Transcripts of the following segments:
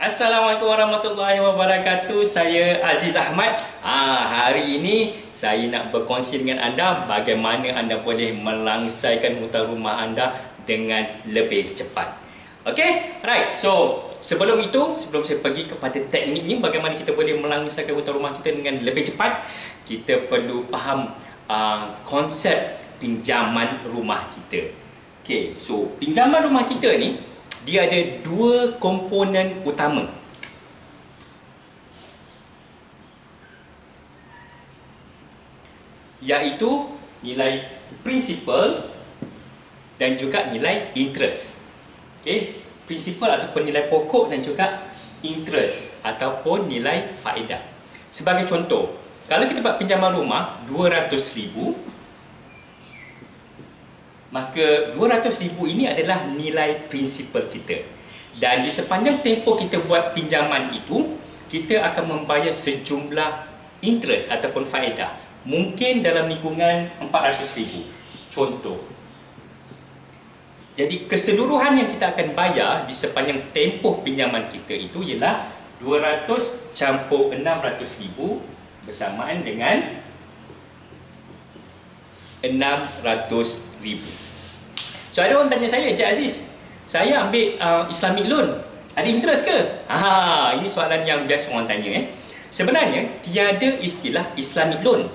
Assalamualaikum warahmatullahi wabarakatuh. Saya Aziz Ahmad. Hari ini saya nak berkongsi dengan anda bagaimana anda boleh melangsaikan hutang rumah anda dengan lebih cepat. Okey, right. So, sebelum saya pergi kepada tekniknya bagaimana kita boleh melangsaikan hutang rumah kita dengan lebih cepat, kita perlu faham konsep pinjaman rumah kita. Okey, so pinjaman rumah kita ni dia ada dua komponen utama. Iaitu nilai principal dan juga nilai interest. Okey, principal ataupun nilai pokok dan juga interest ataupun nilai faedah. Sebagai contoh, kalau kita buat pinjaman rumah 200,000, maka 200,000 ini adalah nilai prinsipal kita. Dan di sepanjang tempoh kita buat pinjaman itu, kita akan membayar sejumlah interest ataupun faedah. Mungkin dalam lingkungan 400,000. Contoh. Jadi keseluruhan yang kita akan bayar di sepanjang tempoh pinjaman kita itu ialah 200 campur 600,000 bersamaan dengan 600,000. So ada orang tanya saya, Encik Aziz, saya ambil Islamic loan, ada interest ke? Ini soalan yang biasa orang tanya. Sebenarnya tiada istilah Islamic loan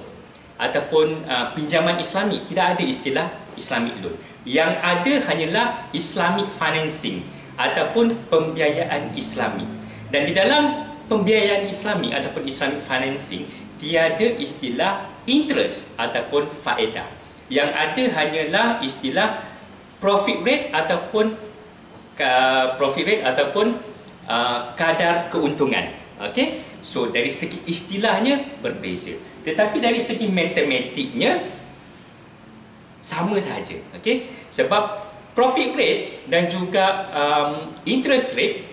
ataupun pinjaman Islami. Tidak ada istilah Islamic loan. Yang ada hanyalah Islamic financing ataupun pembiayaan Islami. Dan di dalam pembiayaan Islami ataupun Islamic financing, tiada istilah interest ataupun faedah. Yang ada hanyalah istilah profit rate ataupun kadar keuntungan. Okey, so dari segi istilahnya berbeza, tetapi dari segi matematiknya sama sahaja. Okey, sebab profit rate dan juga interest rate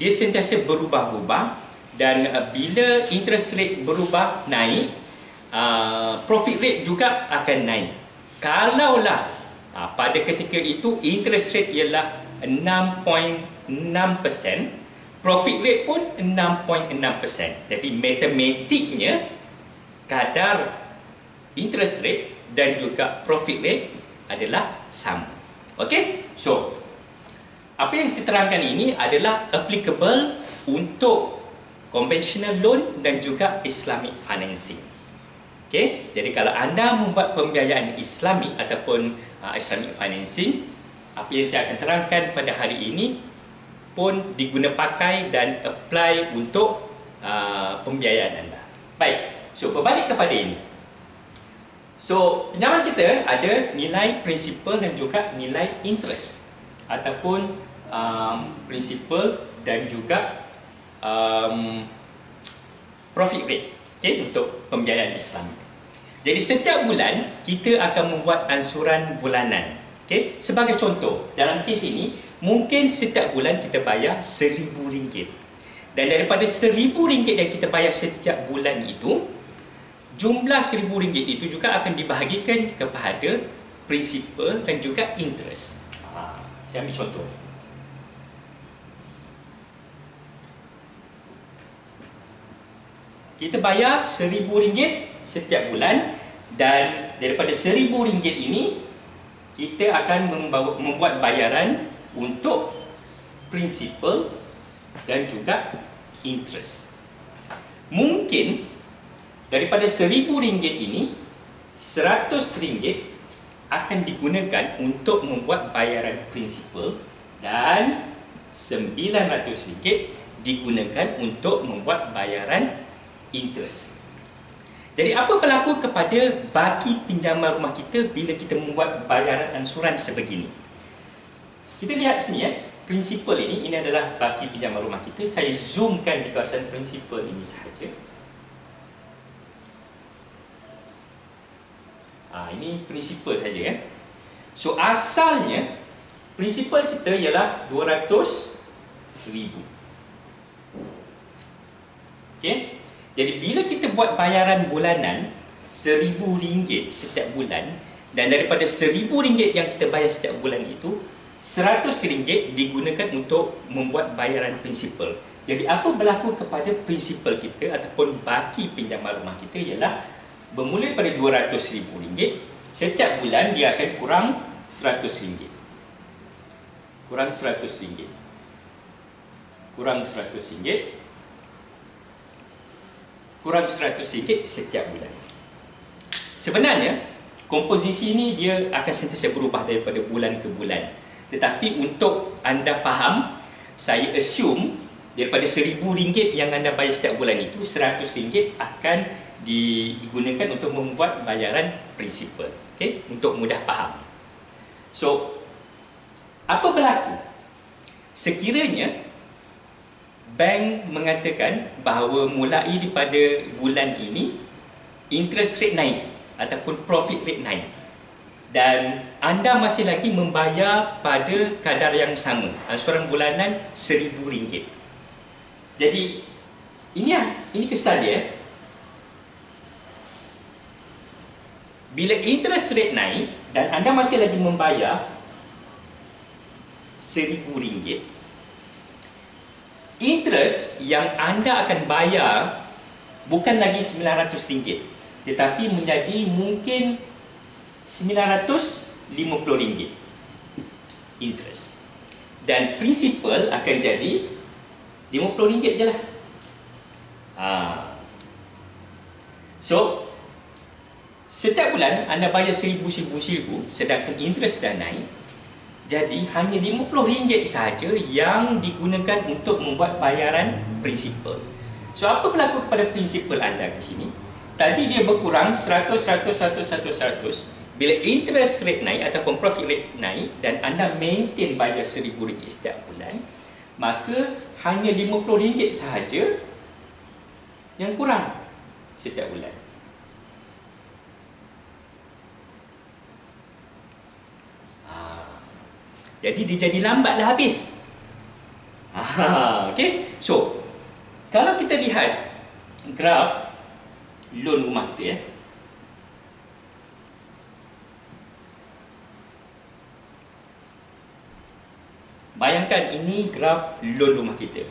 dia sentiasa berubah-ubah, dan bila interest rate berubah naik, profit rate juga akan naik. Kalaulah pada ketika itu interest rate ialah 6.6%, profit rate pun 6.6%. Jadi matematiknya kadar interest rate dan juga profit rate adalah sama. Okey? So, apa yang saya terangkan ini adalah applicable untuk conventional loan dan juga Islamic financing. Okay? Jadi kalau anda membuat pembiayaan Islami ataupun Islamic financing, apa yang saya akan terangkan pada hari ini pun diguna pakai dan apply untuk pembiayaan anda. Baik, so berbalik kepada ini. So, pinjaman kita ada nilai principal dan juga nilai interest ataupun principal dan juga profit rate, okay, untuk pembiayaan Islam. Jadi setiap bulan kita akan membuat ansuran bulanan. Okay? Sebagai contoh, dalam kes ini mungkin setiap bulan kita bayar RM1,000. Dan daripada RM1,000 yang kita bayar setiap bulan itu, jumlah RM1,000 itu juga akan dibahagikan kepada principal dan juga interest. Saya ambil contoh. Kita bayar RM1,000 setiap bulan, dan daripada RM1,000 ini kita akan membuat bayaran untuk principal dan juga interest. Mungkin daripada RM1,000 ini RM100 akan digunakan untuk membuat bayaran principal dan RM900 digunakan untuk membuat bayaran interest. Jadi apa berlaku kepada baki pinjaman rumah kita bila kita membuat bayaran ansuran sebegini? Kita lihat sini prinsipal ini adalah baki pinjaman rumah kita. Saya zoomkan di kawasan prinsipal ini sahaja. Ini prinsipal saja . So asalnya prinsipal kita ialah RM200,000. Okey. Jadi bila kita buat bayaran bulanan RM1,000 setiap bulan, dan daripada RM1,000 yang kita bayar setiap bulan itu, RM100 digunakan untuk membuat bayaran prinsipal. Jadi apa berlaku kepada prinsipal kita ataupun baki pinjaman rumah kita ialah bermula pada RM200,000, setiap bulan dia akan kurang RM100. Kurang RM100. Kurang RM100. Kurang RM100 setiap bulan. Sebenarnya komposisi ini dia akan sentiasa berubah daripada bulan ke bulan. Tetapi untuk anda faham, saya assume daripada RM1,000 yang anda bayar setiap bulan itu, RM100 akan digunakan untuk membuat bayaran prinsipal. Okey, untuk mudah faham. So, apa berlaku? Sekiranya bank mengatakan bahawa mulai daripada bulan ini interest rate naik ataupun profit rate naik dan anda masih lagi membayar pada kadar yang sama, ansuran bulanan RM1,000. Jadi ini kesan dia. Bila interest rate naik dan anda masih lagi membayar RM1,000, interest yang anda akan bayar bukan lagi RM900, tetapi menjadi mungkin RM950 interest. Dan prinsipal akan jadi RM50 je lah. So, setiap bulan anda bayar RM1,000, sedangkan interest dah naik. Jadi hanya RM50 sahaja yang digunakan untuk membuat bayaran prinsipal. So apa berlaku kepada prinsipal anda di sini? Tadi dia berkurang 100, 100, 100, 100, 100. Bila interest rate naik ataupun profit rate naik dan anda maintain bayar RM1,000 setiap bulan, maka hanya RM50 sahaja yang kurang setiap bulan. Jadi dia jadi lambatlah habis. Okay. So, kalau kita lihat graf loan rumah kita, bayangkan ini graf loan rumah kita.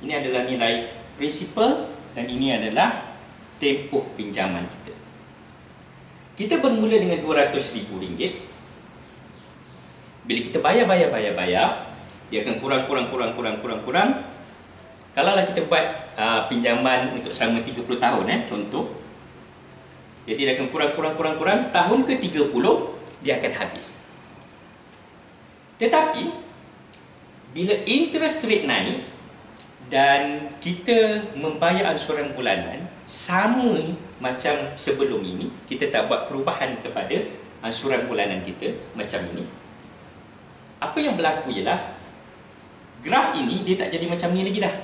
Ini adalah nilai prinsipal dan ini adalah tempoh pinjaman kita. Kita bermula dengan RM200,000. Bila kita bayar, dia akan kurang. Kalaulah kita buat pinjaman untuk selama 30 tahun, contoh. Jadi dia akan kurang. Tahun ke-30, dia akan habis. Tetapi, bila interest rate naik dan kita membayar ansuran bulanan sama macam sebelum ini, kita tak buat perubahan kepada ansuran bulanan kita macam ini, apa yang berlaku ialah graf ini dia tak jadi macam ni lagi dah.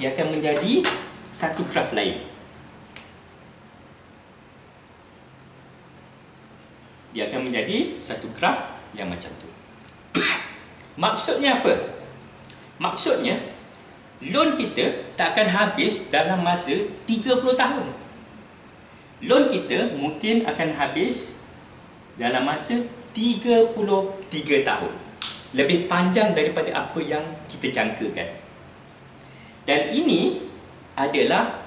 Dia akan menjadi satu graf lain. Dia akan menjadi satu graf yang macam tu. Maksudnya apa? Maksudnya loan kita tak akan habis dalam masa 30 tahun. Loan kita mungkin akan habis dalam masa 33 tahun. Lebih panjang daripada apa yang kita jangkakan. Dan ini adalah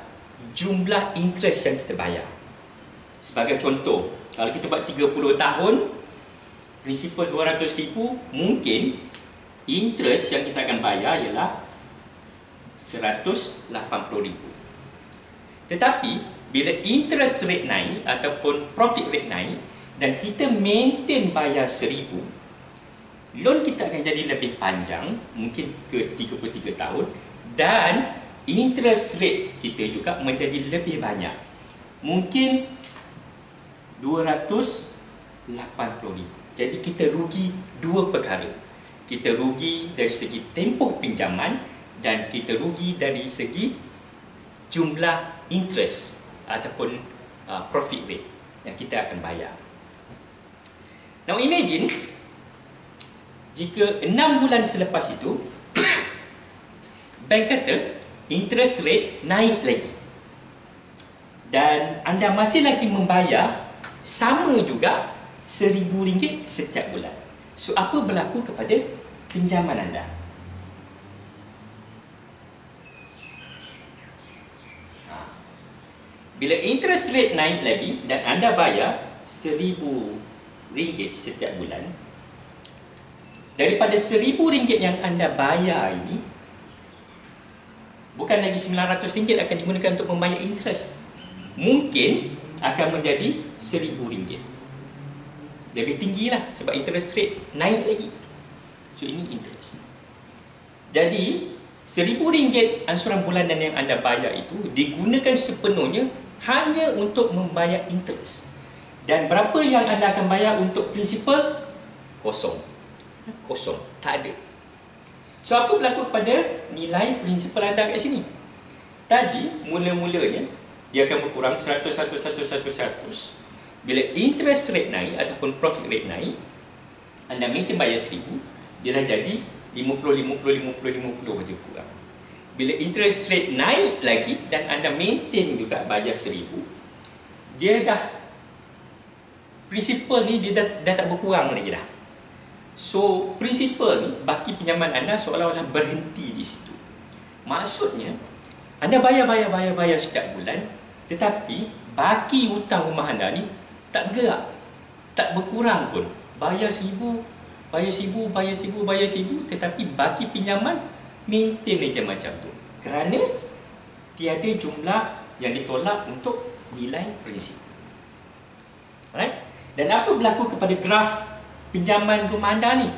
jumlah interest yang kita bayar. Sebagai contoh, kalau kita buat 30 tahun, prinsipal RM200,000, mungkin interest yang kita akan bayar ialah RM180,000. Tetapi, bila interest rate naik ataupun profit rate naik, dan kita maintain bayar RM1,000, loan kita akan jadi lebih panjang, mungkin ke 33 tahun, dan interest rate kita juga menjadi lebih banyak, mungkin RM280,000. Jadi kita rugi dua perkara. Kita rugi dari segi tempoh pinjaman dan kita rugi dari segi jumlah interest ataupun profit rate yang kita akan bayar. Now imagine jika 6 bulan selepas itu bank kata interest rate naik lagi dan anda masih lagi membayar sama juga RM1,000 setiap bulan. So, apa berlaku kepada pinjaman anda? Bila interest rate naik lagi dan anda bayar RM1,000 setiap bulan, daripada RM1,000 yang anda bayar ini, bukan lagi RM900 akan digunakan untuk membayar interest. Mungkin akan menjadi RM1,000. Lebih tinggi lah sebab interest rate naik lagi. So, ini interest. Jadi, RM1,000 ansuran bulanan yang anda bayar itu digunakan sepenuhnya hanya untuk membayar interest. Dan berapa yang anda akan bayar untuk principal? Kosong. Kosong. Tak ada. So, apa berlaku kepada nilai principal anda kat sini? Tadi, mula-mulanya, dia akan berkurang 100, 100, 100, 100, 100. Bila interest rate naik ataupun profit rate naik, anda maintain bayar RM1,000, dia dah jadi 50, 50, 50, 50 saja kurang. Bila interest rate naik lagi dan anda maintain juga bayar RM1,000, dia dah, principal ni dia dah tak berkurang lagi dah. So, principal ni, baki pinjaman anda seolah-olah berhenti di situ. Maksudnya, anda bayar setiap bulan, tetapi baki hutang rumah anda ni tak bergerak, tak berkurang pun. Bayar RM1,000, bayar RM1,000, bayar RM1,000, bayar RM1,000, tetapi baki pinjaman maintain aja macam tu. Kerana tiada jumlah yang ditolak untuk nilai prinsip. Alright? Dan apa berlaku kepada graf pinjaman rumah anda ni?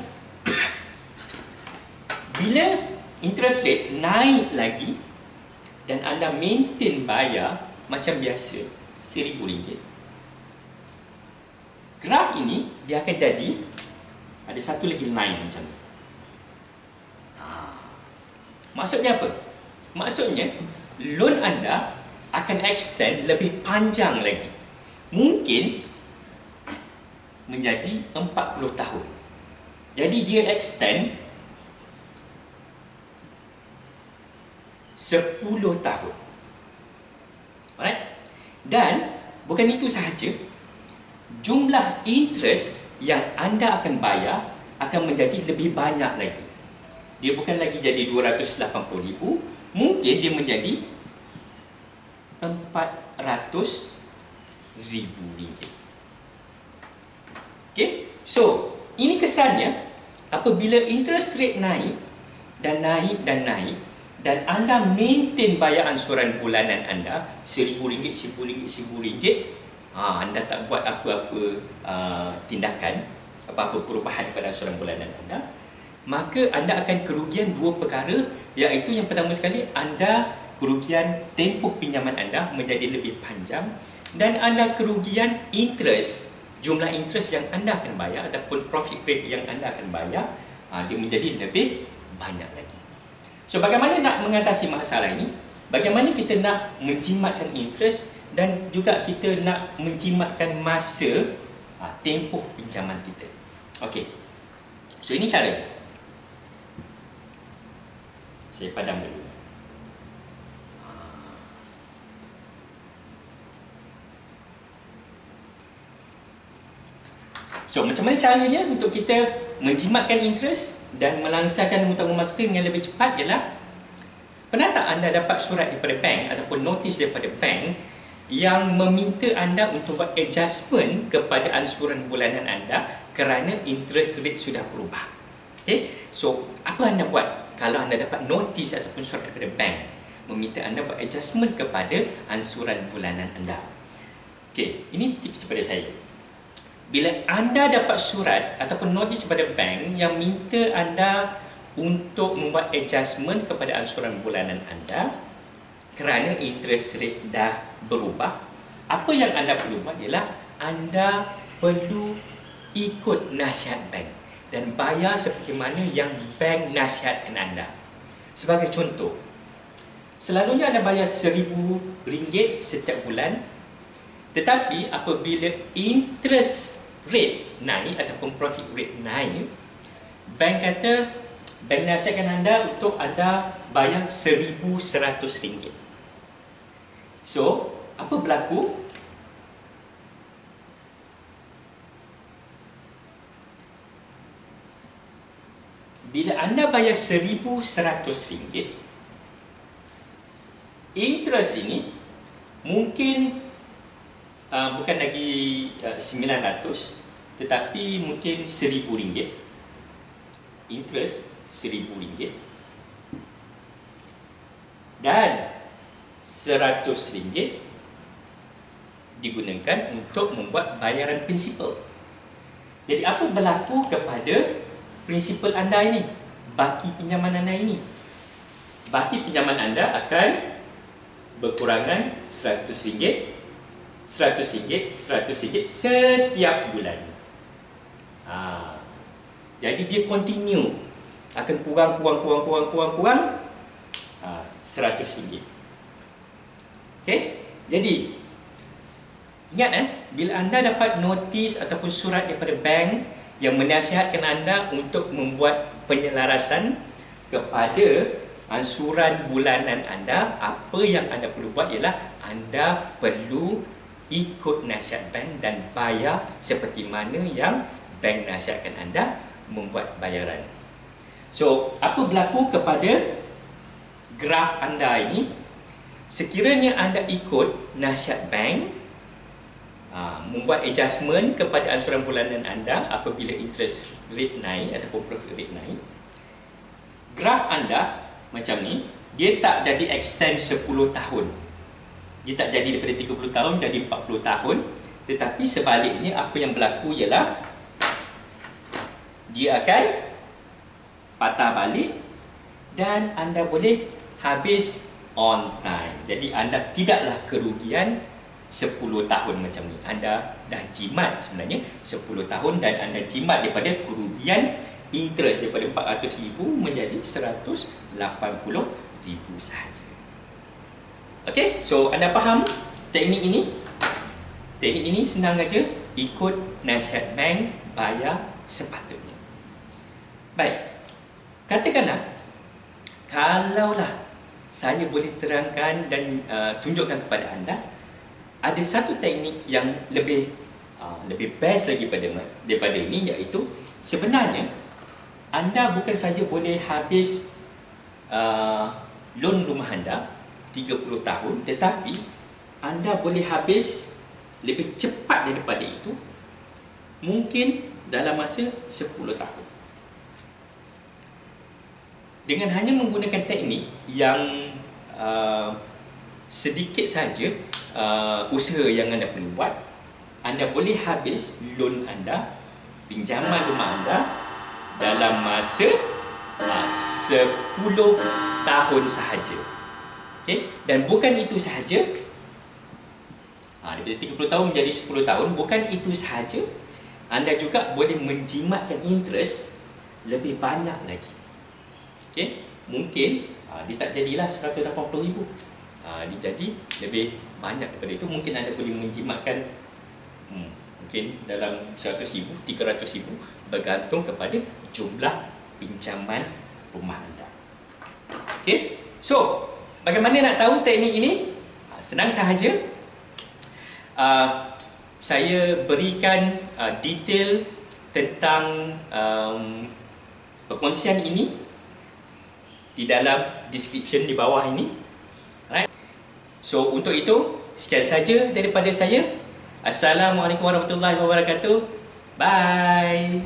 Bila interest rate naik lagi dan anda maintain bayar macam biasa RM1,000, graf ini dia akan jadi ada satu lagi line macam ni. Maksudnya apa? Maksudnya loan anda akan extend lebih panjang lagi. Mungkin menjadi 40 tahun. Jadi dia extend 10 tahun. Alright? Dan bukan itu sahaja, jumlah interest yang anda akan bayar akan menjadi lebih banyak lagi. Dia bukan lagi jadi RM280,000, mungkin dia menjadi RM400,000. Okay? So, ini kesannya apabila interest rate naik dan naik dan naik dan anda maintain bayar ansuran bulanan anda RM1,000, RM1,000, RM1,000, anda tak buat apa-apa tindakan, apa-apa perubahan pada ansuran bulanan anda, maka anda akan kerugian dua perkara, iaitu yang pertama sekali, anda kerugian tempoh pinjaman anda menjadi lebih panjang, dan anda kerugian interest, jumlah interest yang anda akan bayar ataupun profit rate yang anda akan bayar, dia menjadi lebih banyak lagi. So, bagaimana nak mengatasi masalah ini? Bagaimana kita nak menjimatkan interest dan juga kita nak menjimatkan masa tempoh pinjaman kita. Okey. So, ini caranya. Saya padam dulu. So, macam mana caranya untuk kita menjimatkan interest dan melangsangkan hutang rumah kita dengan lebih cepat ialah, pernah tak anda dapat surat daripada bank ataupun notis daripada bank yang meminta anda untuk buat adjustment kepada ansuran bulanan anda kerana interest rate sudah berubah? Okay? So, apa anda buat kalau anda dapat notis ataupun surat daripada bank meminta anda buat adjustment kepada ansuran bulanan anda? Okay, ini tips daripada saya. Bila anda dapat surat ataupun notis daripada bank yang minta anda untuk membuat adjustment kepada ansuran bulanan anda kerana interest rate dah berubah, apa yang anda perlu buat ialah anda perlu ikut nasihat bank dan bayar seperti mana yang bank nasihatkan anda. Sebagai contoh, selalunya anda bayar RM1,000 setiap bulan, tetapi apabila interest rate naik ataupun profit rate naik, bank kata, bank nasihatkan anda untuk anda bayar RM1,100. So, apa berlaku? bila anda bayar RM1,100, interest ini mungkin bukan lagi 900, tetapi mungkin RM1,000. Interest RM1,000 dan RM100 digunakan untuk membuat bayaran prinsipal. Jadi apa berlaku kepada prinsipal anda ini, baki pinjaman anda ini? Baki pinjaman anda akan berkurangan RM100, RM100, RM100 setiap bulan. Jadi dia continue, akan kurang RM100. Okey? Jadi ingat bila anda dapat notis ataupun surat daripada bank yang menasihatkan anda untuk membuat penyelarasan kepada ansuran bulanan anda, apa yang anda perlu buat ialah anda perlu ikut nasihat bank dan bayar seperti mana yang bank nasihatkan anda membuat bayaran. So, apa berlaku kepada graf anda ini? Sekiranya anda ikut nasihat bank, membuat adjustment kepada ansuran bulanan anda apabila interest rate naik ataupun profit rate naik, graf anda macam ni, dia tak jadi extend 10 tahun. Dia tak jadi daripada 30 tahun jadi 40 tahun. Tetapi sebaliknya apa yang berlaku ialah dia akan patah balik dan anda boleh habis on time. Jadi anda tidaklah kerugian 10 tahun macam ni. Anda dah jimat sebenarnya 10 tahun dan anda jimat daripada kerugian interest daripada RM400,000 menjadi RM180,000 sahaja. Okey, so anda faham teknik ini? Teknik ini senang aja, ikut nasihat bank, bayar sepatutnya. Baik, katakanlah kalaulah saya boleh terangkan dan tunjukkan kepada anda ada satu teknik yang lebih best lagi daripada ini, iaitu sebenarnya anda bukan saja boleh habis loan rumah anda 30 tahun, tetapi anda boleh habis lebih cepat daripada itu, mungkin dalam masa 10 tahun. Dengan hanya menggunakan teknik yang sedikit saja usaha yang anda perlu buat, anda boleh habis loan anda, pinjaman rumah anda dalam masa 10 tahun sahaja. Okay? Dan bukan itu sahaja, daripada 30 tahun menjadi 10 tahun, bukan itu sahaja, anda juga boleh menjimatkan interest lebih banyak lagi. Okay? Mungkin dia tak jadilah RM180,000, dia jadi lebih banyak daripada itu. Mungkin anda boleh menjimatkan mungkin dalam RM100,000, RM300,000, bergantung kepada jumlah pinjaman rumah anda. Okay? So, bagaimana nak tahu teknik ini? Senang sahaja. Saya berikan detail tentang perkongsian ini di dalam description di bawah ini. Alright. So, untuk itu, sekian saja daripada saya. Assalamualaikum warahmatullahi wabarakatuh. Bye.